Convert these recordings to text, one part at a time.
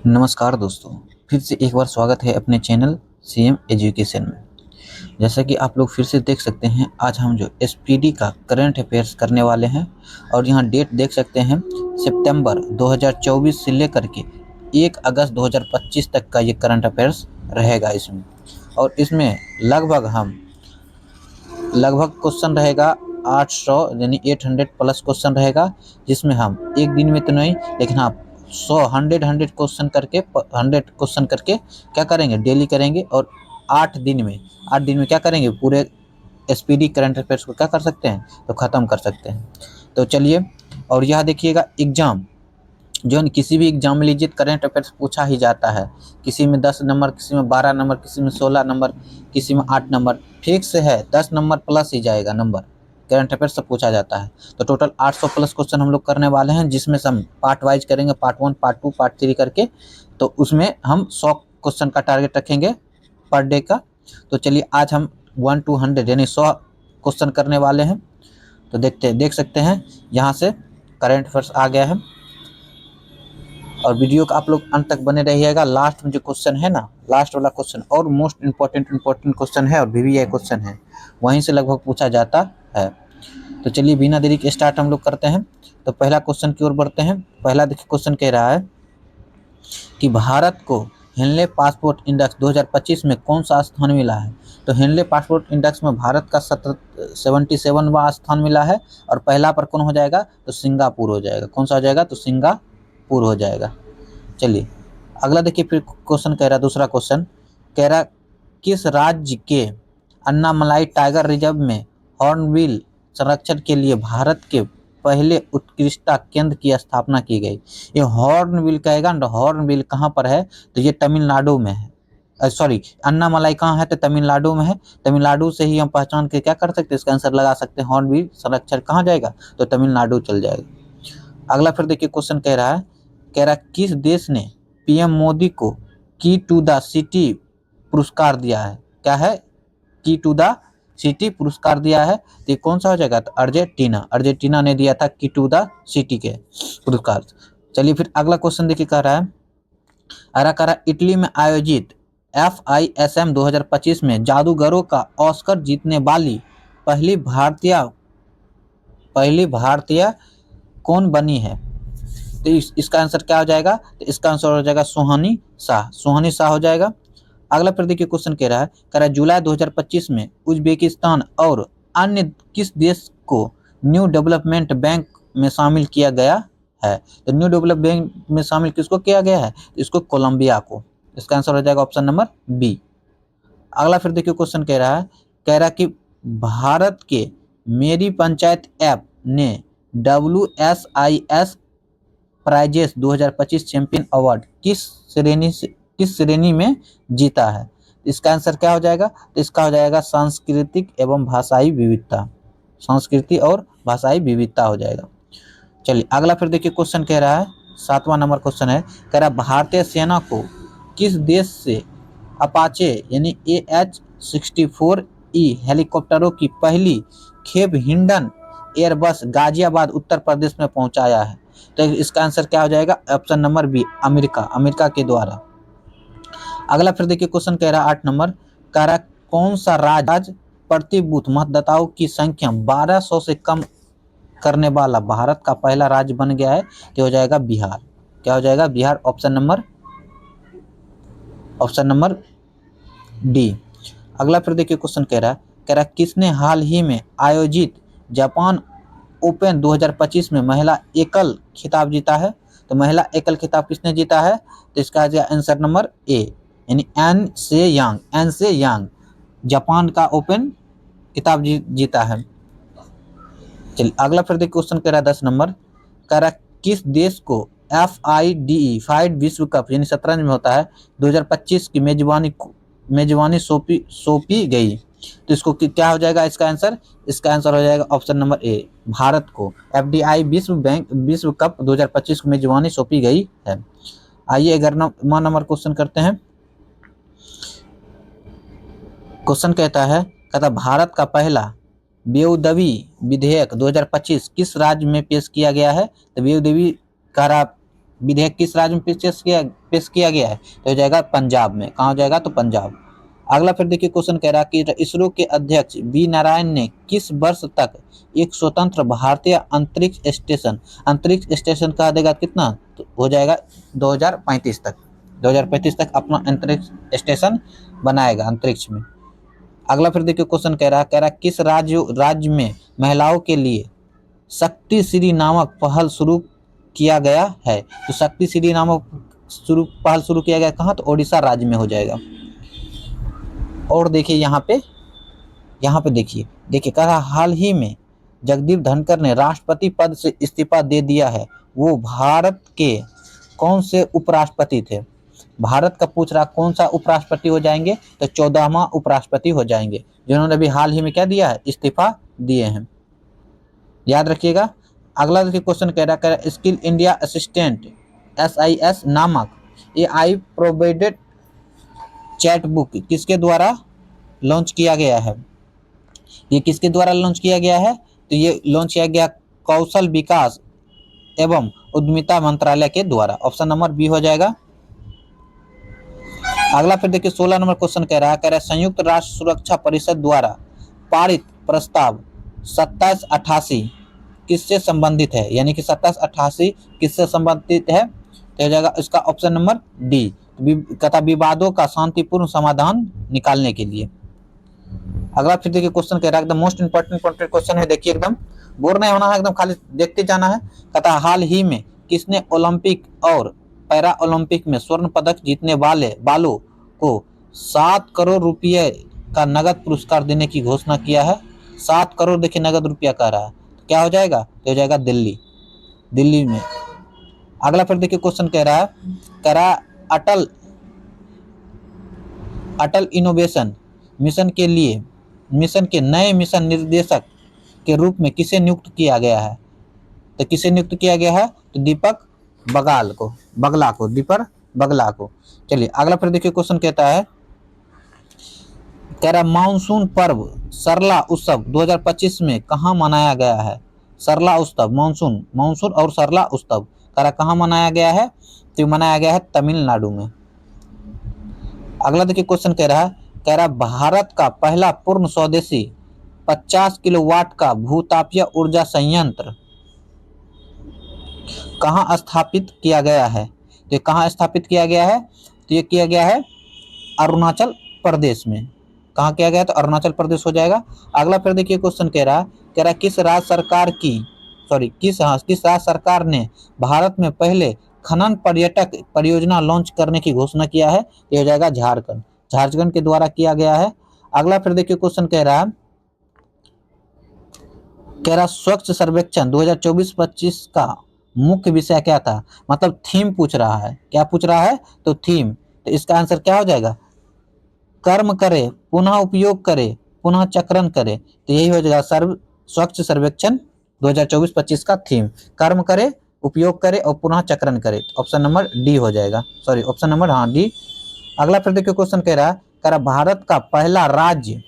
नमस्कार दोस्तों, फिर से एक बार स्वागत है अपने चैनल सीएम एजुकेशन में। जैसा कि आप लोग फिर से देख सकते हैं, आज हम जो एसपीडी का करंट अफेयर्स करने वाले हैं और यहाँ डेट देख सकते हैं सितंबर 2024 से लेकर के 1 अगस्त 2025 तक का ये करंट अफेयर्स रहेगा इसमें। और इसमें लगभग क्वेश्चन रहेगा 800 यानी 800 प्लस क्वेश्चन रहेगा, जिसमें हम एक दिन में तो नहीं, लेकिन हाँ 100 क्वेश्चन करके क्या करेंगे, डेली करेंगे। और 8 दिन में क्या करेंगे, पूरे एसपीडी करंट अफेयर्स को क्या कर सकते हैं, तो ख़त्म कर सकते हैं। तो चलिए, और यह देखिएगा एग्ज़ाम जो किसी भी एग्जाम में लीजिए करंट अफेयर्स पूछा ही जाता है। किसी में 10 नंबर, किसी में 12 नंबर, किसी में 16 नंबर, किसी में 8 नंबर, फिक्स है 10 नंबर प्लस ही जाएगा नंबर। करंट अफेयर्स से पूछा जाता है। तो टोटल 800 प्लस क्वेश्चन हम लोग करने वाले हैं, जिसमें से हम पार्ट वाइज करेंगे, पार्ट 1, पार्ट 2, पार्ट 3 करके। तो उसमें हम 100 क्वेश्चन का टारगेट रखेंगे पर डे का। तो चलिए, आज हम 1 to 100 यानी 100 क्वेश्चन करने वाले हैं। तो देख सकते हैं यहाँ से करंट अफेयर्स आ गया है। और वीडियो का आप लोग अंत तक बने रहिएगा। लास्ट में जो क्वेश्चन है ना, लास्ट वाला क्वेश्चन और मोस्ट इंपॉर्टेंट क्वेश्चन है और वीवीआई क्वेश्चन है, वहीं से लगभग पूछा जाता है। तो चलिए, बिना देरी के स्टार्ट हम लोग करते हैं। तो पहला क्वेश्चन की ओर बढ़ते हैं। पहला देखिए, क्वेश्चन कह रहा है कि भारत को हेनले पासपोर्ट इंडेक्स 2025 में कौन सा स्थान मिला है। तो हेनले पासपोर्ट इंडेक्स में भारत का 77वां स्थान मिला है। और पहला पर कौन हो जाएगा, तो सिंगापुर हो जाएगा। कौन सा हो जाएगा, तो सिंगापुर हो जाएगा। चलिए, अगला देखिए, फिर क्वेश्चन कह रहा है, दूसरा क्वेश्चन कह रहा, किस राज्य के अन्नामलाई टाइगर रिजर्व में हॉर्नबिल संरक्षण के लिए भारत के पहले उत्कृष्टता केंद्र की स्थापना की गई। ये हॉर्नबिल कहेगा ना, हॉर्नबिल कहाँ पर है, तो ये तमिलनाडु में है। सॉरी, अन्नामलाई कहाँ है, तो तमिलनाडु में है। तमिलनाडु से ही हम पहचान के क्या कर सकते हैं, इसका आंसर लगा सकते हैं। हॉर्नबिल संरक्षण कहाँ जाएगा, तो तमिलनाडु चल जाएगा। अगला फिर देखिए, क्वेश्चन कह रहा किस देश ने पीएम मोदी को की टू द सिटी पुरस्कार दिया है। क्या है, की टू द सिटी पुरस्कार दिया है। तो ये कौन सा हो जाएगा, तो अर्जेंटीना ने दिया था की टू द सिटी के पुरस्कार। चलिए, फिर अगला क्वेश्चन देखिए, कह रहा इटली में आयोजित FISM 2025 में जादूगरों का ऑस्कर जीतने वाली पहली भारतीय कौन बनी है। तो इसका आंसर क्या हो जाएगा, तो इसका आंसर हो जाएगा सुहानी शाह हो जाएगा। अगला फिर देखिए, क्वेश्चन कह रहा है जुलाई 2025 में उज्बेकिस्तान और अन्य किस देश को न्यू डेवलपमेंट बैंक में शामिल किया गया है। तो न्यू डेवलपमेंट बैंक में शामिल किसको किया गया है, इसको कोलंबिया को। इसका आंसर हो जाएगा ऑप्शन नंबर बी। अगला फिर देखिए, क्वेश्चन कह रहा कि भारत के मेरी पंचायत ऐप ने WSIS प्राइजेस 2025 चैंपियन अवार्ड किस श्रेणी में जीता है। इसका आंसर क्या हो जाएगा, तो इसका हो जाएगा सांस्कृतिक एवं भाषाई विविधता, संस्कृति और भाषाई विविधता हो जाएगा। चलिए, अगला फिर देखिए, क्वेश्चन कह रहा है, 7वां नंबर क्वेश्चन है, कह रहा भारतीय सेना को किस देश से अपाचे यानी AH-64E हेलीकॉप्टरों की पहली खेप हिंडन एयरबस गाजियाबाद उत्तर प्रदेश में पहुंचाया है। तो इसका आंसर क्या हो जाएगा, ऑप्शन नंबर बी, अमेरिका के द्वारा। अगला फिर देखिए, क्वेश्चन कह रहा 8 नंबर, कह रहा कौन सा राज्य प्रति बूथ मतदाताओं की संख्या 1200 से कम करने वाला भारत का पहला राज्य बन गया है। तो हो जाएगा बिहार। क्या हो जाएगा, बिहार। Option number D. अगला फिर देखिए, क्वेश्चन कह रहा किसने हाल ही में आयोजित जापान ओपन 2025 में महिला एकल खिताब जीता है। तो महिला एकल खिताब किसने जीता है, तो इसका आंसर नंबर ए, यानी एन से यांग जापान का ओपन खिताब जीता है। चलिए, अगला फिर देखिए, क्वेश्चन कह रहा 10 नंबर, कह रहा किस देश को FIDE विश्व कप यानी शतरंज में होता है 2025 की मेजबानी सौंपी गई। तो इसको क्या हो जाएगा, इसका आंसर हो जाएगा ऑप्शन नंबर ए, भारत को FDI विश्व कप 2025 की मेजबानी सौंपी गई है। आइए 11वां नंबर क्वेश्चन करते हैं। क्वेश्चन कहता भारत का पहला बेउदवी विधेयक 2025 किस राज्य में पेश किया गया है। तो बेउदवी कारा विधेयक किस राज्य में पेश किया गया है, तो हो जाएगा पंजाब में। कहाँ हो जाएगा, तो पंजाब। अगला फिर देखिए क्वेश्चन कह रहा है कि इसरो के अध्यक्ष वी नारायण ने किस वर्ष तक एक स्वतंत्र भारतीय अंतरिक्ष स्टेशन कहा देगा कितना, तो हो जाएगा 2035 तक। 2035 तक अपना अंतरिक्ष स्टेशन बनाएगा अंतरिक्ष में। अगला फिर देखिए क्वेश्चन कह रहा है किस राज्य में महिलाओं के लिए शक्ति श्री नामक पहल शुरू किया गया है, तो शक्ति श्री नामक पहल शुरू किया गया कहाँ, तो ओडिशा राज्य में हो जाएगा। और देखिए यहाँ पे देखिए कह रहा हाल ही में जगदीप धनखड़ ने राष्ट्रपति पद से इस्तीफा दे दिया है, वो भारत के कौन से उपराष्ट्रपति थे। भारत का पूछ रहा कौन सा उपराष्ट्रपति हो जाएंगे, तो 14वां उपराष्ट्रपति हो जाएंगे, जिन्होंने अभी हाल ही में क्या दिया है, इस्तीफा दिए हैं, याद रखिएगा। अगला देखिए क्वेश्चन कह रहा है स्किल इंडिया असिस्टेंट SIS नामक AI प्रोवाइडेड चैट बुक किसके द्वारा लॉन्च किया गया है। ये किसके द्वारा लॉन्च किया गया है, तो ये लॉन्च किया गया कौशल विकास एवं उद्यमिता मंत्रालय के द्वारा। ऑप्शन नंबर बी हो जाएगा। अगला फिर देखिए 16 नंबर क्वेश्चन कह रहा है संयुक्त राष्ट्र सुरक्षा परिषद द्वारा पारित प्रस्ताव 2788 किससे संबंधित है, यानी कि 2788 किससे संबंधित है, तो हो जाएगा इसका ऑप्शन नंबर डी, तथा विवादों का शांतिपूर्ण समाधान निकालने के लिए। अगला फिर देखिए क्वेश्चन कह रहा है एकदम मोस्ट इंपॉर्टेंट क्वेश्चन है, देखिए एकदम बोर नहीं होना है, एकदम खाली देखते जाना है। कहता हाल ही में किसने ओलंपिक और पैरा ओलंपिक में स्वर्ण पदक जीतने वालों को 7 करोड़ रुपये का नगद पुरस्कार देने की घोषणा किया है। 7 करोड़ देखिए नगद रुपया कह रहा है, तो क्या हो जाएगा, तो हो जाएगा दिल्ली में। अगला फिर देखिए क्वेश्चन कह रहा है अटल इनोवेशन मिशन के नए मिशन निर्देशक के रूप में किसे नियुक्त किया गया है, तो किसे नियुक्त किया गया है, तो दीपक बगला को। चलिए अगला फिर देखिए क्वेश्चन कहता है मानसून पर्व सरला उत्सव 2025 में कहाँ मनाया गया है। सरला उत्सव मानसून और सरला उत्सव कहाँ मनाया गया है, तो मनाया गया है तमिलनाडु में। अगला देखिए क्वेश्चन कह रहा भारत का पहला पूर्ण स्वदेशी 50 किलोवाट का भूतापीय ऊर्जा संयंत्र कहाँ स्थापित किया गया है, तो कहाँ स्थापित किया गया है, तो ये किया गया है अरुणाचल प्रदेश में। कहाँ किया गया, तो अरुणाचल प्रदेश हो जाएगा। अगला फिर देखिए क्वेश्चन कह रहा किस राज्य सरकार ने भारत में पहले खनन पर्यटक परियोजना लॉन्च करने की घोषणा किया है, ये हो जाएगा झारखंड के द्वारा किया गया है। अगला फिर देखिए क्वेश्चन कह रहा स्वच्छ सर्वेक्षण 2024-25 का मुख्य विषय क्या था, मतलब थीम पूछ रहा है, क्या पूछ रहा है, तो थीम, तो इसका आंसर क्या हो जाएगा, कर्म करे पुनः उपयोग करे पुनः चक्रण करे, तो यही हो जाएगा स्वच्छ सर्वेक्षण 2024-25 का थीम, कर्म करे उपयोग करे और पुनः चक्रण करे। ऑप्शन नंबर डी हो जाएगा, ऑप्शन नंबर डी। अगला फिर देखिए क्वेश्चन कह रहा भारत का पहला राज्य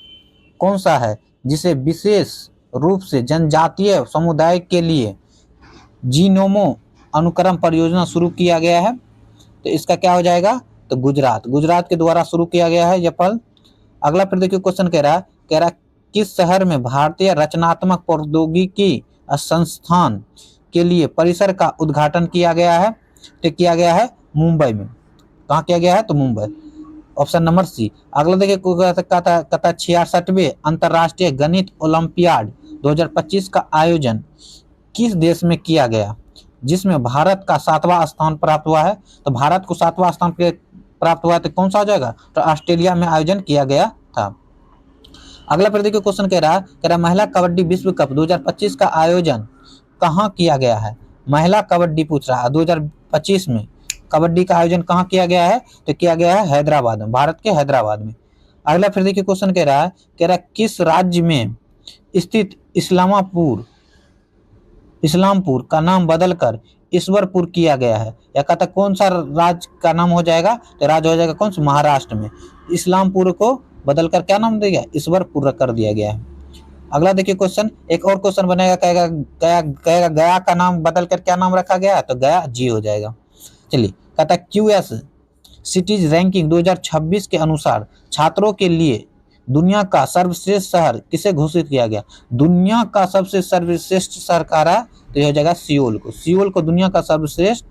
कौन सा है जिसे विशेष रूप से जनजातीय समुदाय के लिए जीनोमो अनुक्रम परियोजना शुरू किया गया है, तो इसका क्या हो जाएगा, तो गुजरात के द्वारा शुरू किया गया है यह पहल। अगला फिर देखिए क्वेश्चन कह रहा किस शहर में भारतीय रचनात्मक प्रौद्योगिकी संस्थान के लिए परिसर का उद्घाटन किया गया है, तो किया गया है मुंबई में। कहाँ किया गया है, तो मुंबई, ऑप्शन नंबर सी। अगला देखिए 66वें अंतर्राष्ट्रीय गणित ओलंपियाड 2025 का आयोजन किस देश में किया गया, जिसमें भारत का 7वां स्थान प्राप्त हुआ है, तो भारत को 7वां स्थान प्राप्त हुआ है, तो कौन सा हो जाएगा, तो ऑस्ट्रेलिया में आयोजन किया गया था। अगला फिर देखिए क्वेश्चन कह रहा महिला कबड्डी विश्व कप 2025 का आयोजन कहाँ किया गया है, महिला कबड्डी पूछ रहा है 2025 में कबड्डी का आयोजन कहाँ किया गया है, तो किया गया है हैदराबाद में, भारत के हैदराबाद में। अगला फिर देखिए क्वेश्चन कह रहा किस राज्य में स्थित इस्लामपुर का नाम बदलकर ईश्वरपुर किया गया है, या कहता कौन सा राज्य का नाम हो जाएगा, तो राज्य हो जाएगा कौन सा, महाराष्ट्र में। इस्लामपुर को बदलकर क्या नाम दिया गया, ईश्वरपुर कर दिया गया है। अगला देखिए क्वेश्चन, एक और क्वेश्चन बनेगा, कहेगा गया का नाम बदलकर क्या नाम रखा गया है, तो गया जी हो जाएगा। चलिए, कहता है क्यूएस सिटीज रैंकिंग 2026 के अनुसार छात्रों के लिए दुनिया का सर्वश्रेष्ठ शहर किसे घोषित किया गया? दुनिया का सबसे सर्वश्रेष्ठ शहर कह रहा है तो यह हो जाएगा सियोल को। सियोल को दुनिया का सर्वश्रेष्ठ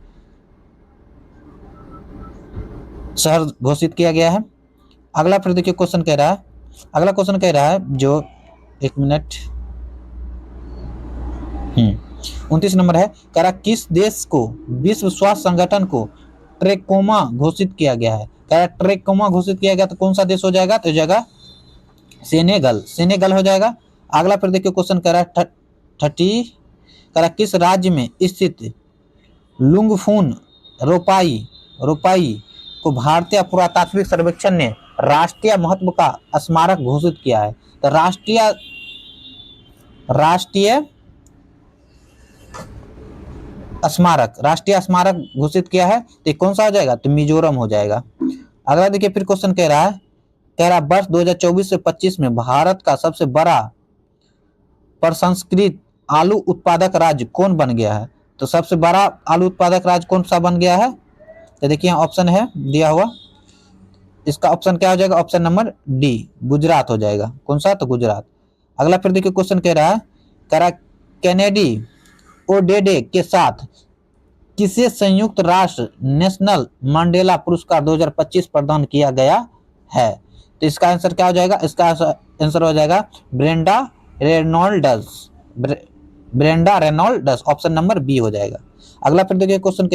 शहर घोषित किया गया है। अगला फिर देखिए क्वेश्चन कह रहा है, अगला क्वेश्चन कह रहा है जो 1 मिनट 29 नंबर है, कह रहा किस देश को विश्व स्वास्थ्य संगठन को ट्रेकोमा घोषित किया गया है? कह रहा ट्रेकोमा घोषित किया गया तो कौन सा देश हो जाएगा? तो हो जाएगा सेनेगल, सेनेगल हो जाएगा। अगला फिर देखिए क्वेश्चन कह रहा है 30, कह रहा किस राज्य में स्थित लुंगफून रोपाई को भारतीय पुरातात्विक सर्वेक्षण ने राष्ट्रीय महत्व का स्मारक घोषित किया है? तो राष्ट्रीय स्मारक घोषित किया है तो कौन सा हो जाएगा? तो मिजोरम हो जाएगा। अगला देखिए फिर क्वेश्चन कह रहा है वर्ष 2024 से 25 में भारत का सबसे बड़ा प्रसंस्कृत आलू उत्पादक राज्य कौन बन गया है? तो सबसे बड़ा आलू उत्पादक राज्य कौन सा बन गया है? तो देखिए ऑप्शन है दिया हुआ, इसका ऑप्शन क्या हो जाएगा? ऑप्शन नंबर डी, गुजरात हो जाएगा। कौन सा? तो गुजरात। अगला फिर देखिए क्वेश्चन कह रहा कैनेडी ओडेडे के साथ किसे संयुक्त राष्ट्र नेशनल मंडेला पुरस्कार 2025 प्रदान किया गया है? तो इसका आंसर क्या हो जाएगा? इसका आंसर हो जाएगा Brenda Reynolds, option number B हो जाएगा। अगला फिर देखिए क्वेश्चन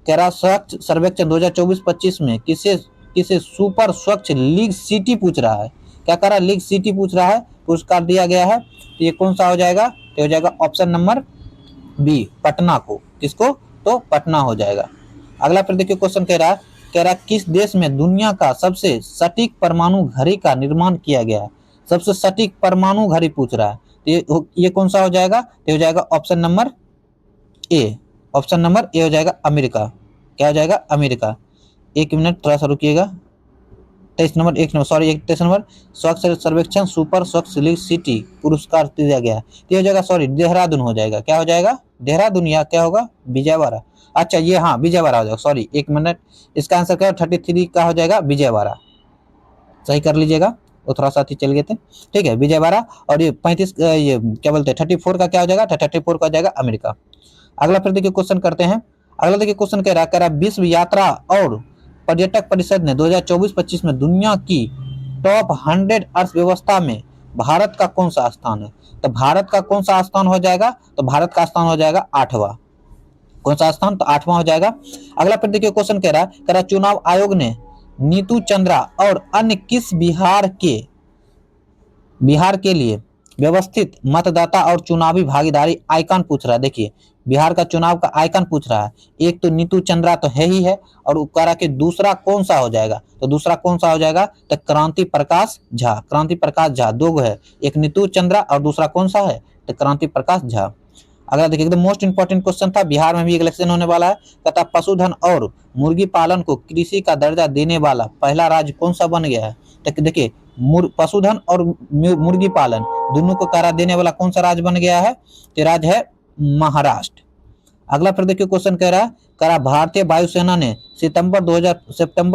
कह रहा स्वच्छ सर्वेक्षण 2024-25 में किसे सुपर स्वच्छ लीग सिटी पूछ रहा है? क्या कर रहा है? लीग सिटी पूछ रहा है, पुरस्कार दिया गया है। तो ये कौन सा हो जाएगा? तो हो जाएगा ऑप्शन नंबर बी, पटना को। किसको? तो पटना हो जाएगा। अगला फिर देखिए क्वेश्चन कह रहा किस देश में दुनिया का सबसे सटीक परमाणु घड़ी का निर्माण किया गया है? सबसे सटीक परमाणु घड़ी पूछ रहा है, तो ये कौन सा हो जाएगा? तो हो जाएगा option number A, option number A हो जाएगा अमेरिका। क्या हो जाएगा? अमेरिका। 1 मिनट थोड़ा सा रुकिएगा। 23 नंबर स्वच्छ सर्वेक्षण सुपर स्वच्छ लीग सिटी पुरस्कार दिया गया है, तो हो जाएगा देहरादून हो जाएगा। क्या हो जाएगा? देहरादून, या क्या होगा? विजयवाड़ा। अच्छा ये हाँ विजयवाड़ा हो जाएगा, 1 मिनट, इसका आंसर क्या? 33 का हो जाएगा विजयवाड़ा। सही कर लीजिएगा, वो थोड़ा सा चल गए थे। ठीक है, विजयवाड़ा। और ये 35 ये क्या बोलते हैं 34 का क्या हो जाएगा? 34 का हो जाएगा अमेरिका। अगला फिर देखिए क्वेश्चन करते हैं। अगला देखिए क्वेश्चन कह रहा विश्व यात्रा और पर्यटक परिषद ने 2024-25 में दुनिया की टॉप 100 अर्थव्यवस्था में भारत का कौन सा स्थान है? तो भारत का कौन सा स्थान हो जाएगा? तो भारत का स्थान हो जाएगा 8वां। कौन सा स्थान? तो 8वां हो जाएगा। अगला फिर देखिए क्वेश्चन कह रहा चुनाव आयोग ने नीतू चंद्रा और अन्य किस बिहार के लिए व्यवस्थित मतदाता और चुनावी भागीदारी आइकन पूछ रहा है। देखिए बिहार का चुनाव का आइकन पूछ रहा है। एक तो नीतू चंद्रा तो है ही है, और कह रहा कि दूसरा कौन सा हो जाएगा? तो दूसरा कौन सा हो जाएगा? तो क्रांति प्रकाश झा। क्रांति प्रकाश झा, दो है, एक नीतू चंद्रा और दूसरा कौन सा है? तो क्रांति प्रकाश झा। अगला देखिए एकदम मोस्ट इंपॉर्टेंट क्वेश्चन था, बिहार में भी इलेक्शन होने वाला है। कहता पशुधन और मुर्गी पालन को कृषि का दर्जा देने वाला पहला राज्य कौन सा बन गया है? तो देखिए पशुधन और मुर्गी पालन दोनों को करा देने वाला कौन सा राज्य बन गया है? तो राज्य है महाराष्ट्र। अगला फिर देखिए क्वेश्चन कह रहा भारतीय वायुसेना ने सितंबर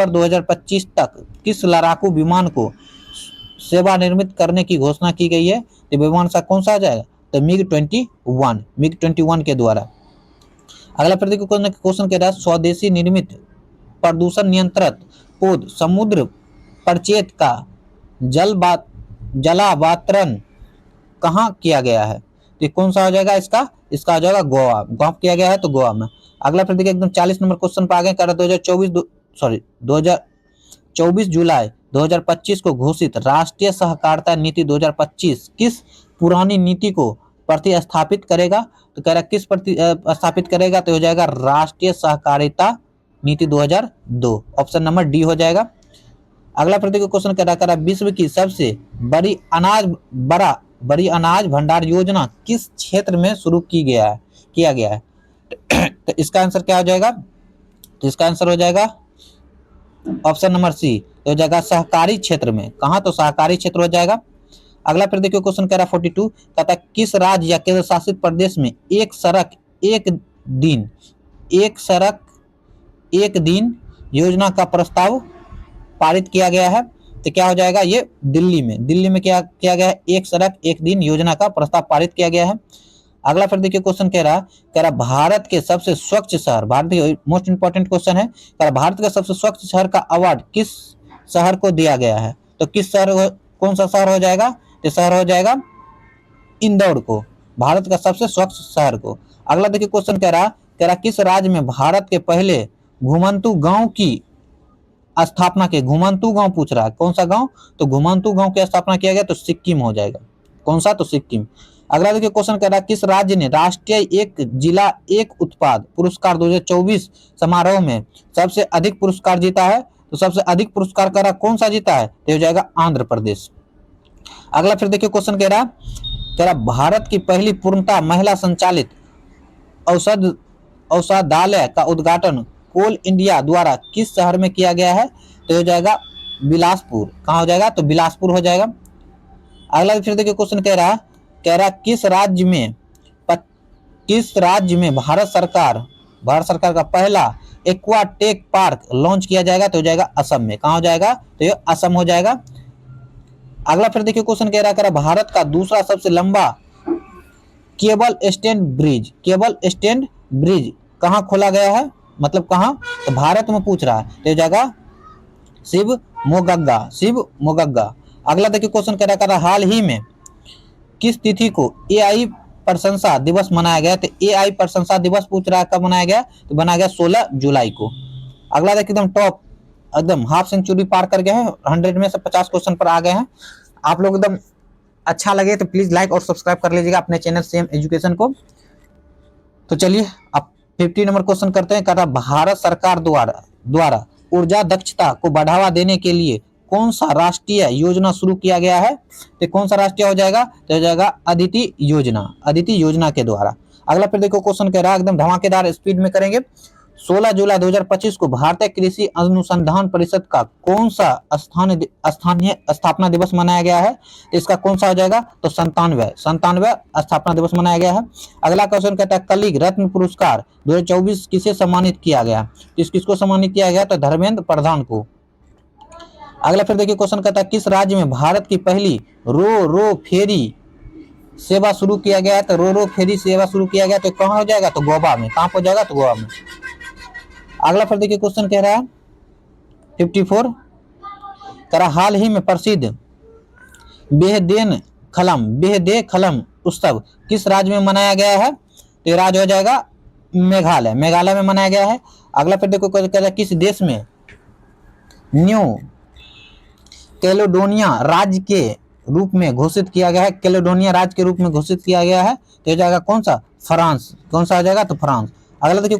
2025 तक किस लड़ाकू विमान को सेवा निर्मित करने की घोषणा की गई है? तो विमान सा कौन सा आ जाएगा? तो मिग-21 के द्वारा। अगला फिर देखिए क्वेश्चन कह रहा स्वदेशी निर्मित प्रदूषण नियंत्रित पौध समुद्र परिचेत का जलावातरण कहाँ किया गया है? तो कौन सा हो जाएगा? इसका हो जाएगा गोवा। गोवा किया गया है तो गोवा में। अगला फिर देखिए एकदम 40 नंबर क्वेश्चन पे आगे कर 24 जुलाई 2025 को घोषित राष्ट्रीय सहकारिता नीति 2025 किस पुरानी नीति को प्रतिस्थापित करेगा? तो कह रहा किस प्रतिस्थापित करेगा? तो हो जाएगा राष्ट्रीय सहकारिता नीति 2002, ऑप्शन नंबर डी हो जाएगा। अगला प्रतिक्रिया क्वेश्चन कह रहा विश्व की सबसे बड़ी अनाज भंडार योजना किस क्षेत्र में शुरू किया गया है? तो इसका आंसर क्या हो जाएगा? तो इसका आंसर हो जाएगा ऑप्शन नंबर सी, हो जाएगा सहकारी क्षेत्र में। कहां? तो सहकारी क्षेत्र हो जाएगा। अगला फिर देखिए क्वेश्चन कह रहा 42, कहता किस राज्य या केंद्र शासित प्रदेश में एक सड़क एक दिन योजना का प्रस्ताव पारित किया गया है, तो क्या हो जाएगा, ये दिल्ली में क्या किया गया है, एक सड़क एक दिन योजना का प्रस्ताव पारित किया गया है। अगला फिर देखिए क्वेश्चन कह रहा भारत के सबसे स्वच्छ शहर, भारत के मोस्ट इंपॉर्टेंट क्वेश्चन है, कह रहा भारत का सबसे स्वच्छ शहर का अवार्ड किस शहर को दिया गया है, तो किस शहर, कौन सा शहर हो जाएगा, तो शहर हो जाएगा इंदौर को, भारत का सबसे स्वच्छ शहर को। अगला देखिए क्वेश्चन कह रहा किस राज्य में भारत के पहले घुमंतू गांव की स्थापना की, घुमंतू गांव पूछ रहा है, कौन सा गांव, तो घुमंतू गांव की स्थापना किया गया, तो सिक्किम हो जाएगा, कौन सा, तो सिक्किम। अगला देखिए क्वेश्चन कर रहा है किस राज्य ने राष्ट्रीय एक जिला एक उत्पाद पुरस्कार 2024 समारोह में सबसे अधिक पुरस्कार जीता है, तो सबसे अधिक पुरस्कार करा कौन सा जीता है, तो हो जाएगा आंध्र प्रदेश। अगला फिर देखिए क्वेश्चन कह रहा भारत की पहली पूर्णतः महिला संचालित औषधालय का उद्घाटन कोल इंडिया द्वारा किस शहर में किया गया है, तो हो जाएगा बिलासपुर, कहाँ हो जाएगा, तो बिलासपुर हो जाएगा। अगला फिर देखिए क्वेश्चन कह रहा किस राज्य में भारत सरकार का पहला एक्वाटेक पार्क लॉन्च किया जाएगा, तो हो जाएगा असम में, कहाँ हो जाएगा, तो ये असम हो जाएगा। अगला फिर देखिए क्वेश्चन कह रहा भारत का दूसरा सबसे लंबा केबल स्टैंड ब्रिज कहाँ खोला गया है, मतलब कहाँ, तो भारत में पूछ रहा है, तो हो जाएगा शिव मोगग्गा। अगला देखिए क्वेश्चन कह रहा हाल ही में किस तिथि को एआई प्रशंसा दिवस मनाया गया, तो एआई प्रशंसा दिवस पूछ रहा है कब मनाया गया, तो बनाया गया 16 जुलाई को। अगला देखिए एकदम टॉप, एकदम हाफ सेंचुरी पार कर गए हैं, 100 में से 50 क्वेश्चन पर आ गए हैं। आप लोग एकदम अच्छा लगे तो प्लीज लाइक और सब्सक्राइब कर लीजिएगा अपने चैनल सेम एजुकेशन को। तो चलिए अब 50 नंबर क्वेश्चन करते हैं, कह रहा भारत सरकार द्वारा ऊर्जा दक्षता को बढ़ावा देने के लिए कौन सा राष्ट्रीय योजना शुरू किया गया है, तो कौन सा राष्ट्रीय हो जाएगा, तो हो जाएगा अदिति योजना के द्वारा। अगला फिर देखो क्वेश्चन कह रहा है एकदम धमाकेदार स्पीड में करेंगे। 16 जुलाई 2025 को भारतीय कृषि अनुसंधान परिषद का कौन सा स्थानीय स्थापना दिवस मनाया गया है, तो इसका कौन सा हो जाएगा, तो 97 स्थापना दिवस मनाया गया है। अगला क्वेश्चन कहता है कलिंग रत्न पुरस्कार 2024 किसे सम्मानित किया गया, तो किसको सम्मानित किया गया, तो धर्मेंद्र प्रधान को। अगला फिर देखिए क्वेश्चन कहता है किस राज्य में भारत की पहली रो फेरी सेवा शुरू किया गया है, तो रो फेरी सेवा शुरू किया गया, तो कहाँ हो जाएगा, तो गोवा में, कहाँ हो जाएगा, तो गोवा में। अगला फिर देखिए क्वेश्चन कह रहा है 54 कह रहा हाल ही में प्रसिद्ध बेहदे खलम उत्सव किस राज्य में मनाया गया है, तो ये राज्य हो जाएगा मेघालय में मनाया गया है। अगला फिर देखो कह रहा है किस देश में न्यू कैलेडोनिया राज्य के रूप में घोषित किया गया है, कैलेडोनिया राज्य के रूप में घोषित किया गया है, तो हो जाएगा कौन सा, फ्रांस, कौन सा हो जाएगा, तो फ्रांस। अगला देखिए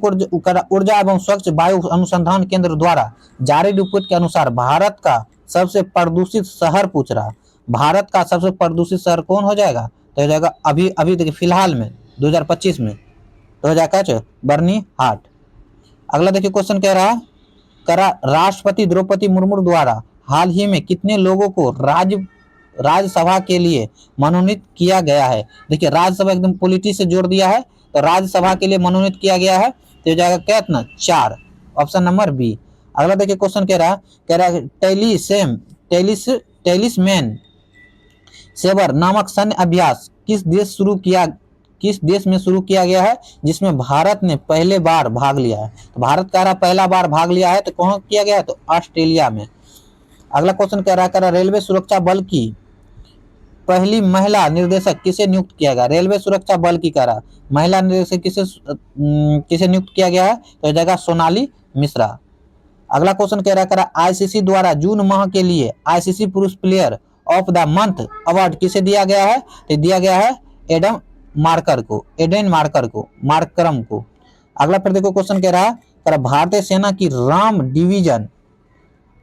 ऊर्जा एवं स्वच्छ वायु अनुसंधान केंद्र द्वारा जारी रिपोर्ट के अनुसार भारत का सबसे प्रदूषित शहर पूछ रहा, भारत का सबसे प्रदूषित शहर कौन हो जाएगा, तो हो जाएगा अभी देखिए फिलहाल में 2025 में, तो हो जाएगा बर्नी हाट। अगला देखिए क्वेश्चन कह रहा राष्ट्रपति द्रौपदी मुर्मू द्वारा हाल ही में कितने लोगों को राज्यसभा के लिए मनोनीत किया गया है, देखिए राज्यसभा एकदम पॉलिटिक्स से जोड़ दिया है, तो राज्यसभा के लिए मनोनीत किया गया है, तो हो जाएगा कितना, 4, ऑप्शन नंबर बी। अगला देखिए क्वेश्चन कह रहा टेलिसमैन सेवर नामक सैन्य अभ्यास किस देश में शुरू किया गया है, जिसमें भारत ने पहले बार भाग लिया है, तो भारत कह रहा पहला बार भाग लिया है, तो कहाँ किया गया है, तो ऑस्ट्रेलिया में। अगला क्वेश्चन कह रहा रेलवे सुरक्षा बल की पहली महिला निर्देशक किसे नियुक्त किया गया, रेलवे सुरक्षा बल की कह रहा महिला निर्देशक किसे नियुक्त किया गया है, तो हो जाएगा सोनाली मिश्रा। अगला क्वेश्चन कह रहा आईसीसी द्वारा जून माह के लिए आईसीसी पुरुष player of the month award किसे दिया गया है, तो दिया गया है एडन मार्करम को। अगला फिर देखो क्वेश्चन कह रहा भारतीय सेना की राम डिवीजन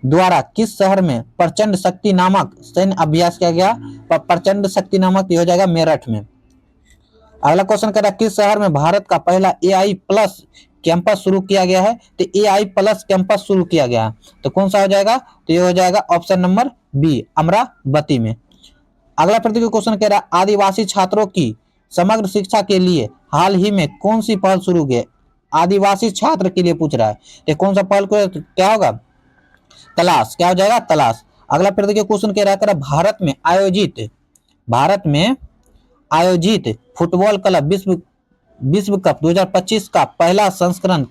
द्वारा किस शहर में प्रचंड शक्ति नामक सैन्य अभ्यास किया गया, प्रचंड शक्ति नामक हो जाएगा मेरठ में। अगला क्वेश्चन कह रहा किस शहर में भारत का पहला एआई प्लस कैंपस शुरू किया गया है, तो एआई प्लस कैंपस शुरू किया गया है, तो कौन सा हो जाएगा, तो ये हो जाएगा ऑप्शन नंबर बी, अमरावती में। अगला प्रतियोगी क्वेश्चन कह रहा आदिवासी छात्रों की समग्र शिक्षा के लिए हाल ही में कौन सी पहल शुरू की, आदिवासी छात्र के लिए पूछ रहा है, तो कौन सा पहल को क्या होगा, तलाश, क्या हो जाएगा, तलाश। अगला फिर देखिए क्वेश्चन कह रहा है भारत में आयोजित फुटबॉल क्लब विश्व कप 2025 का पहला संस्करण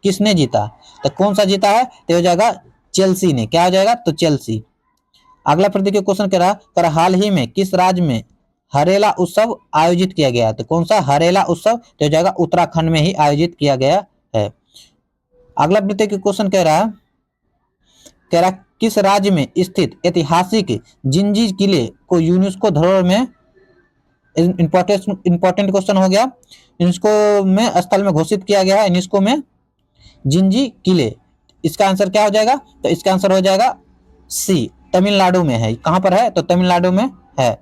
किसने जीता, तो कौन सा जीता है, तो हो जाएगा चेल्सी ने, क्या हो जाएगा, तो चेल्सी। अगला फिर देखिए क्वेश्चन कह रहा है हाल ही में किस राज्य में हरेला उत्सव आयोजित किया गया है, तो कौन सा हरेला उत्सव, तो हो जाएगा उत्तराखंड में ही आयोजित किया गया है। अगला फिर देखिए क्वेश्चन कह रहा किस राज्य में स्थित ऐतिहासिक जिंजी किले को यूनेस्को धरोहर में, इंपॉर्टेंट क्वेश्चन हो गया, यूनेस्को में स्थल में घोषित किया गया है, यूनेस्को में जिंजी किले। इसका आंसर क्या हो जाएगा, तो इसका आंसर हो जाएगा सी, तमिलनाडु में है। कहां पर है, तो तमिलनाडु में है।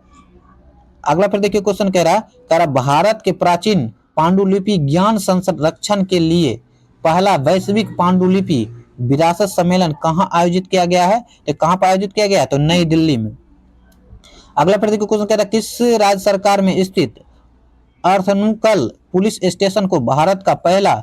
अगला फिर देखिए क्वेश्चन कह रहा भारत के प्राचीन पांडुलिपि ज्ञान संरक्षण के लिए पहला वैश्विक पांडुलिपि विरासत सम्मेलन कहां आयोजित किया गया है, तो कहां पर आयोजित किया गया है, तो नई दिल्ली में। अगला फिर देखिए क्वेश्चन कह रहा है किस राज्य सरकार में स्थित अर्थनुकल पुलिस स्टेशन को भारत का पहला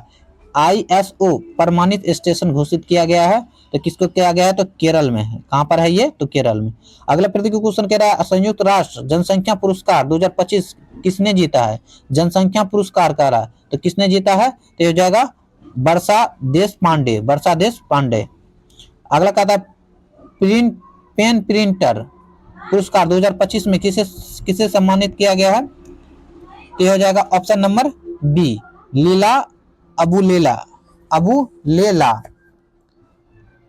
ISO प्रमाणित स्टेशन घोषित किया गया है, तो किसको किया गया है, तो केरल में है। कहां पर है ये, तो केरल में। अगला प्रतिक्रिया क्वेश्चन कह रहा है संयुक्त राष्ट्र जनसंख्या पुरस्कार 2025 किसने जीता है, जनसंख्या पुरस्कार कह रहा है, तो किसने जीता है, तो हो जाएगा वर्षा देश पांडे। अगला कहता है पेन प्रिंटर पुरस्कार 2025 में किसे सम्मानित किया गया है, तो हो जाएगा ऑप्शन नंबर बी, लीला अबू लेला।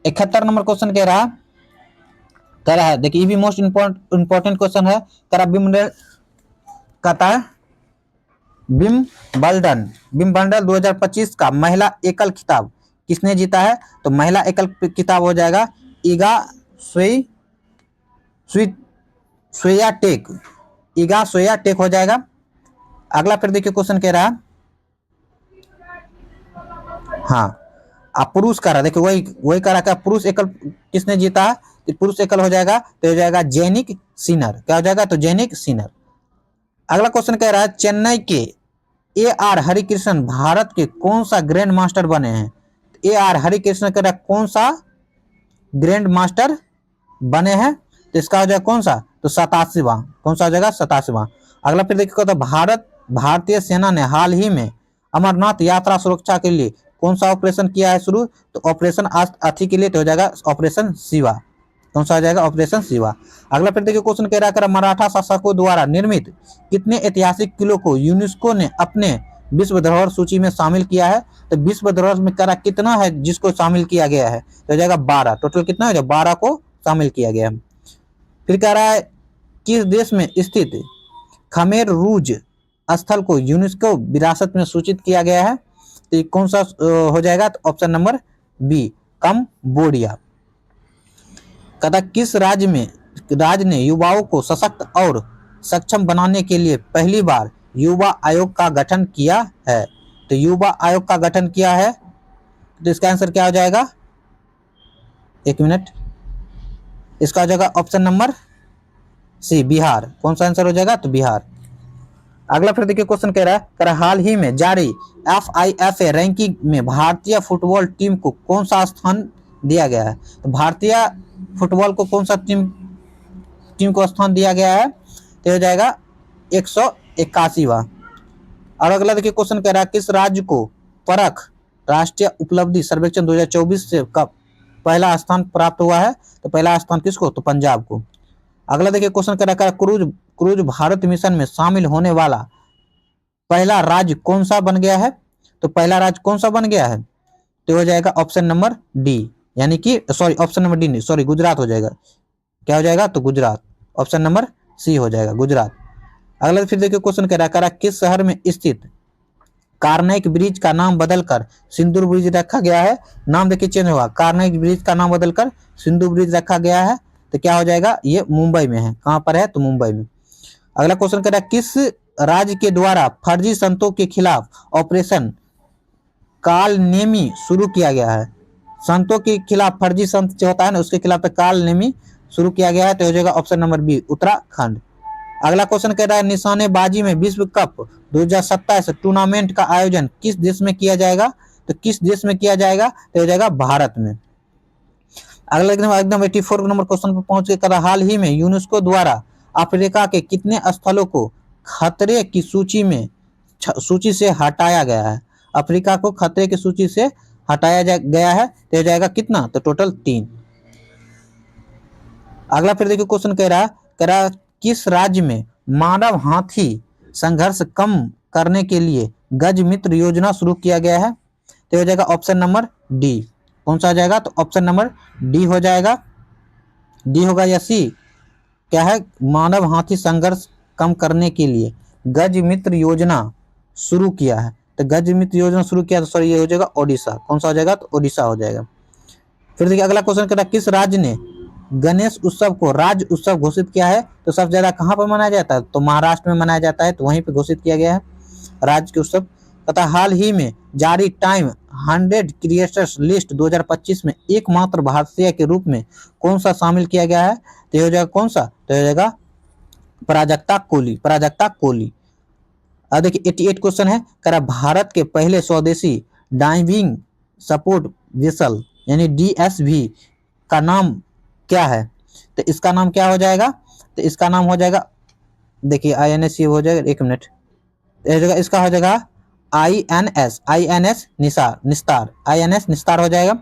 71 नंबर क्वेश्चन कह रहा है देखिए ये भी मोस्ट इंपॉर्टेंट क्वेश्चन है, कहता है विंबलडन 2025 का महिला एकल खिताब किसने जीता है, तो महिला एकल खिताब हो जाएगा ईगा स्वियाटेक हो जाएगा। अगला फिर देखिए क्वेश्चन कह रहा है पुरुष कह रहा, देखिए वही कह रहा पुरुष एकल किसने जीता है, तो पुरुष एकल हो जाएगा, तो हो जाएगा जेनिक सिनर। क्या हो जाएगा, तो जेनिक सिनर। अगला क्वेश्चन कह रहा है चेन्नई के AR हरिकृष्णन भारत के कौन सा ग्रैंड मास्टर बने हैं, AR हरिकृष्णन कह रहा कौन सा ग्रैंड मास्टर बने हैं, तो इसका हो जाएगा कौन सा, तो 87वां। कौन सा हो जाएगा, 87वां। अगला फिर देखिए तो भारतीय सेना ने हाल ही में अमरनाथ यात्रा सुरक्षा के लिए कौन सा ऑपरेशन किया है शुरू, तो ऑपरेशन अथी के लिए, तो हो जाएगा ऑपरेशन शिवा। कौन सा हो जाएगा, ऑपरेशन शिवा। अगला फिर देखिए क्वेश्चन कह रहा है मराठा शासकों द्वारा निर्मित कितने ऐतिहासिक किलों को यूनेस्को ने अपने विश्व धरोहर सूची में शामिल किया है, तो विश्व धरोहर में कह रहा कितना है जिसको शामिल किया गया है, तो हो जाएगा 12। टोटल कितना हो जाएगा, 12 को शामिल किया गया है। फिर कह रहा है किस देश में स्थित खमेर रूज स्थल को यूनेस्को विरासत में सूचित किया गया है, तो कौन सा हो जाएगा, तो ऑप्शन नंबर बी, कंबोडिया। कहता किस राज्य ने युवाओं को सशक्त और सक्षम बनाने के लिए पहली बार युवा आयोग का गठन किया है, तो युवा आयोग का गठन किया है, तो इसका आंसर क्या हो जाएगा, एक मिनट, इसका हो जाएगा ऑप्शन नंबर सी, बिहार। कौन सा आंसर हो जाएगा, तो बिहार। अगला फिर देखिए क्वेश्चन कह रहा है हाल ही में जारी FIFA रैंकिंग में भारतीय फुटबॉल टीम को कौन सा स्थान दिया गया है, तो भारतीय फुटबॉल को कौन सा टीम को स्थान दिया गया है, तो हो जाएगा 181वां। और अगला देखिए क्वेश्चन कह रहा है किस राज्य को परख राष्ट्रीय उपलब्धि सर्वेक्षण 2024 से का पहला स्थान प्राप्त हुआ है, तो पहला स्थान किसको, तो पंजाब को। अगला देखिए क्वेश्चन कह रहा है क्रूज भारत मिशन में शामिल होने वाला पहला राज्य कौन सा बन गया है, तो पहला राज्य कौन सा बन गया है, तो हो जाएगा ऑप्शन नंबर डी, यानी कि सॉरी ऑप्शन नंबर डी नहीं, सॉरी गुजरात हो जाएगा। क्या हो जाएगा, तो गुजरात। ऑप्शन नंबर सी हो जाएगा, गुजरात। अगला फिर देखिए क्वेश्चन कह रहा है किस शहर में स्थित कार्नेगी ब्रिज का नाम बदलकर सिंदूर ब्रिज रखा गया है, नाम देखिए चेंज हुआ, कार्नेगी ब्रिज का नाम बदलकर सिंदूर ब्रिज रखा गया है, तो क्या हो जाएगा, ये मुंबई में है। कहां पर है, तो मुंबई में। अगला क्वेश्चन कह रहा है किस राज्य के द्वारा फर्जी संतों के खिलाफ ऑपरेशन कालनेमी शुरू किया गया है, संतों के खिलाफ फर्जी संत जो होता है ना उसके खिलाफ कालनेमी शुरू किया गया है, तो हो जाएगा ऑप्शन नंबर बी, उत्तराखंड। अगला क्वेश्चन कह रहा है निशानेबाजी में विश्व कप 2027 टूर्नामेंट का आयोजन किस देश में किया जाएगा? तो किस देश में किया जाएगा? तो हो जाएगा भारत में। अगला एकदम 84 नंबर क्वेश्चन पर पहुंच के कहा हाल ही में यूनेस्को द्वारा अफ्रीका के कितने स्थलों को खतरे की सूची से हटाया गया है? अफ्रीका को खतरे की सूची से हटाया गया है, तो हो जाएगा कितना? तो टोटल 3। अगला फिर देखिए क्वेश्चन कह रहा किस राज्य में मानव हाथी संघर्ष कम करने के लिए गज मित्र योजना शुरू किया गया है? तो हो जाएगा ऑप्शन नंबर डी। कौन सा आ जाएगा? तो ऑप्शन नंबर डी हो जाएगा। डी होगा या सी? क्या है? मानव हाथी संघर्ष कम करने के लिए गज मित्र योजना शुरू किया है। तो गज मित्र योजना शुरू किया, तो सॉरी ये हो जाएगा ओडिशा। कौन सा हो जाएगा? तो ओडिशा हो जाएगा। फिर देखिए अगला क्वेश्चन कह रहा है किस राज्य ने गणेश उत्सव को राज्य उत्सव घोषित किया है? तो सबसे ज्यादा कहाँ पर मनाया जाता है? तो महाराष्ट्र में मनाया जाता है, तो वहीं पे घोषित किया गया है राज्य के उत्सव। तथा हाल ही में जारी टाइम 100 क्रिएटर्स लिस्ट 2025 में एकमात्र भारतीय के रूप में कौन सा शामिल किया गया है? तो हो जाएगा कौन सा? तो हो जाएगा प्राजक्ता कोहली। प्राजक्ता कोहली। अब देखिए 88 क्वेश्चन है, कह रहा भारत के पहले स्वदेशी डाइविंग सपोर्ट वेसल यानी DSV का नाम क्या है? तो इसका नाम क्या हो जाएगा? तो इसका नाम हो जाएगा, देखिए INS ये हो जाएगा, एक मिनट, इसका हो जाएगा INS निस्तार। INS निस्तार हो जाएगा।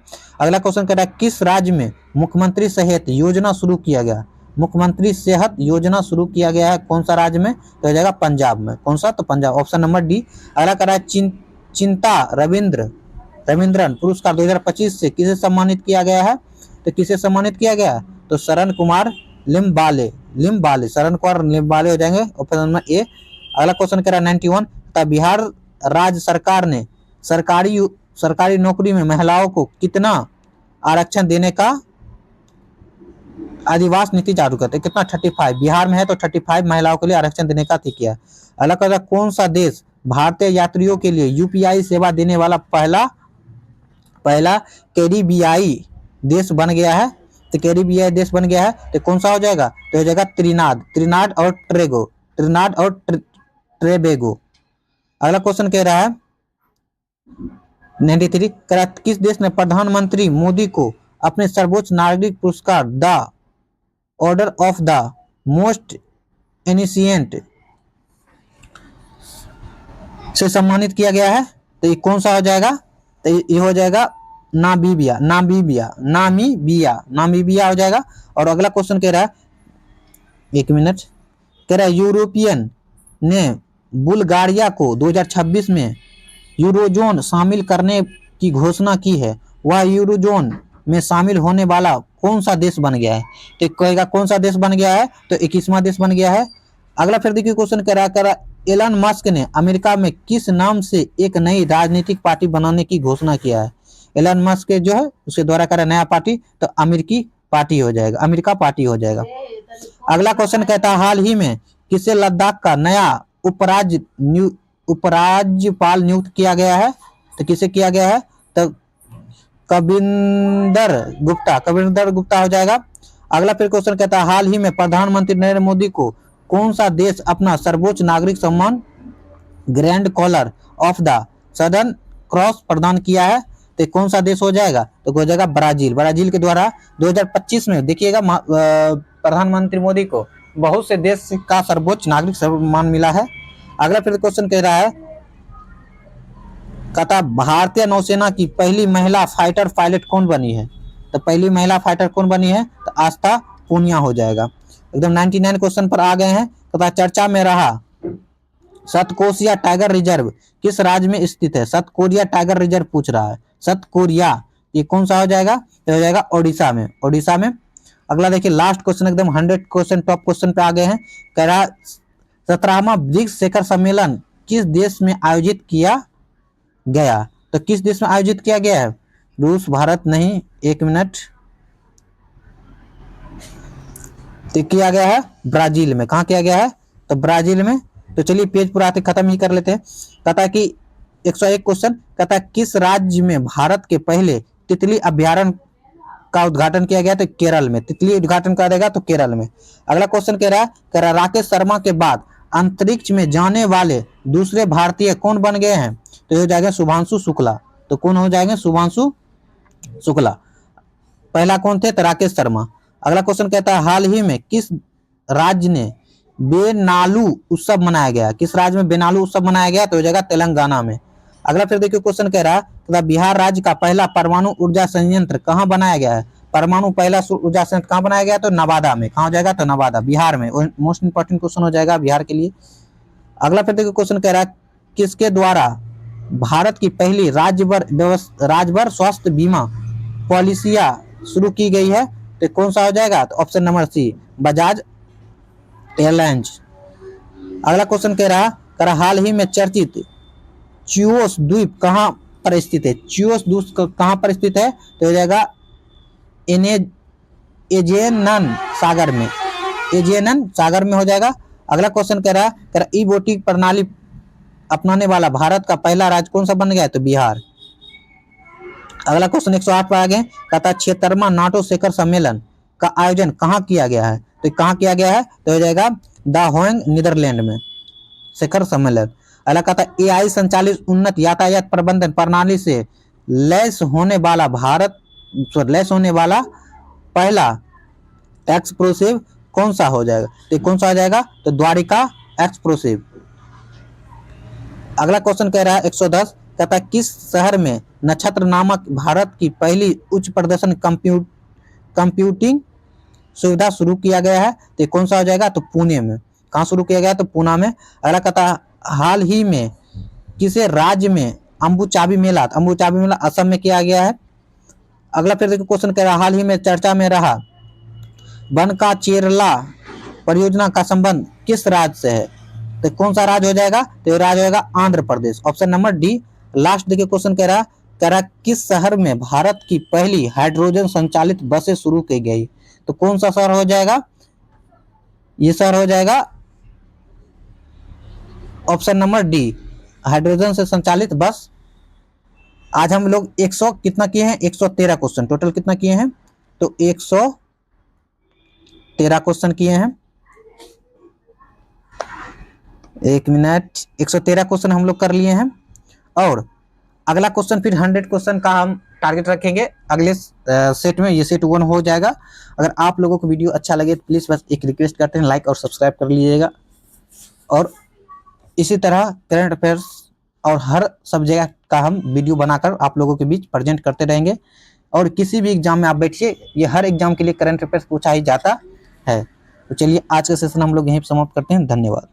अगला क्वेश्चन कह रहा है किस राज्य में मुख्यमंत्री सेहत योजना शुरू किया गया? मुख्यमंत्री सेहत योजना शुरू किया गया है कौन सा राज्य में? तो हो जाएगा पंजाब में। कौन सा? तो पंजाब। Option number D. अगला कह रहा है चिंता रविंद्रन पुरस्कार 2025 से किसे सम्मानित किया गया है? तो किसे सम्मानित किया गया? तो शरण कुमार लिम्बाले। शरण कुमार लिम्बाले हो जाएंगे, ऑप्शन नंबर ए। अगला क्वेश्चन कह रहा है 91 बिहार राज्य सरकार ने सरकारी नौकरी में महिलाओं को कितना आरक्षण देने का आदिवास नीति चालू करते? कितना? 35। बिहार में है तो 35 महिलाओं के लिए आरक्षण देने का किया। अगला कह रहा है कौन सा देश भारतीय यात्रियों के लिए UPI सेवा देने वाला पहला कैरिबियाई देश बन गया है? तो कैरिबियाई देश बन गया है, तो कौन सा हो जाएगा? तो हो जाएगा त्रिनाद और ट्रेबेगो। अगला क्वेश्चन कह रहा है 93 कह रहा किस देश ने प्रधानमंत्री मोदी को अपने सर्वोच्च नागरिक पुरस्कार the order of the most ancient से सम्मानित किया गया है? तो ये कौन सा हो जाएगा? तो ये हो जाएगा नामीबिया हो जाएगा। और अगला क्वेश्चन कह रहा है, एक मिनट, कह रहा है यूरोपियन ने बुल्गारिया को 2026 में यूरोजोन शामिल करने की घोषणा की है। वह यूरोजोन में शामिल होने वाला कौन सा देश बन गया है? तो कहेगा कौन सा देश बन गया है? तो 21वां देश बन गया है। अगला फिर देखिए क्वेश्चन कह रहा एलन मस्क ने अमेरिका में किस नाम से एक नई राजनीतिक पार्टी बनाने की घोषणा किया है? एलन मस्क जो है उसके द्वारा करा नया पार्टी, तो अमेरिका पार्टी हो जाएगा। अगला क्वेश्चन कहता है हाल ही में किसे लद्दाख का नया उपराज्यपाल नियुक्त किया गया है? तो किसे किया गया है? तो कविंदर गुप्ता हो जाएगा। अगला फिर क्वेश्चन कहता है हाल ही में प्रधानमंत्री नरेंद्र मोदी को कौन सा देश अपना सर्वोच्च नागरिक सम्मान Grand Collar of the Southern Cross प्रदान किया है? तो कौन सा देश हो जाएगा? तो हो जाएगा ब्राजील के द्वारा 2025 में देखिएगा प्रधानमंत्री मोदी को बहुत से देश का सर्वोच्च नागरिक सम्मान मिला है। अगला फिर क्वेश्चन कह रहा है कहता भारतीय नौसेना की पहली महिला फाइटर पायलट कौन बनी है? तो पहली महिला फाइटर कौन बनी है? तो आस्था पूनिया हो जाएगा। एकदम 99 क्वेश्चन पर आ गए हैं। कहता चर्चा में रहा सतकोरिया टाइगर रिजर्व किस राज्य में स्थित है? सतकोरिया टाइगर रिजर्व पूछ रहा है। सतकोरिया ये कौन सा हो जाएगा? तो हो जाएगा ओडिशा में। अगला देखिए लास्ट क्वेश्चन एकदम 100 क्वेश्चन टॉप क्वेश्चन पे आ गए हैं। कह रहा 17वां ब्रिक्स शिखर सम्मेलन किस देश में आयोजित किया गया? तो किस देश में आयोजित किया गया है? रूस, भारत नहीं, एक मिनट, तो किया गया है ब्राजील में। कहाँ किया गया है? तो ब्राजील में। तो चलिए पेज पूरा आते खत्म ही कर लेते हैं। कहता कि 101 क्वेश्चन कहता किस राज्य में भारत के पहले तितली अभ्यारण्य का उद्घाटन किया गया तो केरल में। तितली उद्घाटन करेगा तो केरल में। अगला क्वेश्चन कह रहा है राकेश शर्मा के बाद अंतरिक्ष में जाने वाले दूसरे भारतीय कौन बन गए हैं? तो ये हो जाएगा शुभांशु शुक्ला। तो कौन हो जाएंगे? शुभांशु शुक्ला। पहला कौन थे? तो राकेश शर्मा। अगला क्वेश्चन कहता है हाल ही में किस राज्य ने बेनालू उत्सव मनाया गया? किस राज्य में बेनालू उत्सव मनाया गया? तो हो जाएगा तेलंगाना में। अगला फिर देखिए क्वेश्चन कह रहा है बिहार राज्य का पहला परमाणु ऊर्जा संयंत्र कहाँ बनाया गया है? परमाणु पहला ऊर्जा संयंत्र कहाँ बनाया गया? तो नवादा में। कहाँ हो जाएगा? तो नवादा, बिहार में। मोस्ट इंपॉर्टेंट क्वेश्चन हो जाएगा बिहार के लिए। अगला फिर देखिए क्वेश्चन कह रहा है किसके द्वारा भारत की पहली राज्यभर स्वास्थ्य बीमा पॉलिसियां शुरू की गई है? तो कौन सा हो जाएगा? तो option number C, Bajaj airlines. अगला क्वेश्चन कह रहा हाल ही में चर्चित चियोस द्वीप कहाँ पर स्थित है? चियोस द्वीप कहाँ पर स्थित है? तो हो जाएगा एजियन सागर में। एजियन सागर में हो जाएगा। अगला क्वेश्चन कह रहा ई वोटिंग प्रणाली अपनाने वाला भारत का पहला राज्य कौन सा बन गया है? तो बिहार। अगला क्वेश्चन 108 पर आ गए। कहता है 76वां नाटो शिखर सम्मेलन का आयोजन कहाँ किया गया है? तो कहाँ किया गया है? तो हो जाएगा द होंग, नीदरलैंड में शिखर सम्मेलन। अगला कहता है AI संचालित उन्नत यातायात प्रबंधन प्रणाली से लैस होने वाला पहला एक्सप्रेसिव कौन सा हो जाएगा? तो कौन सा हो जाएगा? तो द्वारिका एक्सप्रेसिव। अगला क्वेश्चन कह रहा है 110, कहता है किस शहर में नक्षत्र नामक भारत की पहली उच्च प्रदर्शन कंप्यूटिंग सुविधा शुरू किया गया है? तो कौन सा हो जाएगा? तो पुणे में। कहाँ शुरू किया गया? तो पूना में। अगला कहता है हाल ही में किसे राज्य में अम्बुचाबी मेला असम में किया गया है? अगला फिर देखो क्वेश्चन कह रहा है हाल ही में चर्चा में रहा बनकाचेरला परियोजना का संबंध किस राज्य से है? तो कौन सा राज्य हो जाएगा? तो राज्य होगा Andhra Pradesh, option number D. Last देखिए क्वेश्चन कह रहा किस शहर में भारत की पहली हाइड्रोजन संचालित बसें शुरू की गई? तो कौन सा शहर हो जाएगा? ये शहर हो जाएगा ऑप्शन नंबर डी, हाइड्रोजन से संचालित बस। आज हम लोग 100 कितना किए हैं? 113 क्वेश्चन टोटल कितना किए हैं? तो 113 क्वेश्चन किए हैं। एक मिनट, 113 क्वेश्चन हम लोग कर लिए हैं। और अगला क्वेश्चन फिर 100 क्वेश्चन का हम टारगेट रखेंगे अगले सेट में। ये सेट 1 हो जाएगा। अगर आप लोगों को वीडियो अच्छा लगे तो प्लीज़ बस एक रिक्वेस्ट करते हैं, लाइक और सब्सक्राइब कर लीजिएगा। और इसी तरह करंट अफेयर्स और हर सब्जेक्ट का हम वीडियो बनाकर आप लोगों के बीच प्रेजेंट करते रहेंगे। और किसी भी एग्जाम में आप बैठिए, ये हर एग्जाम के लिए करंट अफेयर्स पूछा ही जाता है। तो चलिए आज का सेशन हम लोग यहीं पर समाप्त करते हैं। धन्यवाद।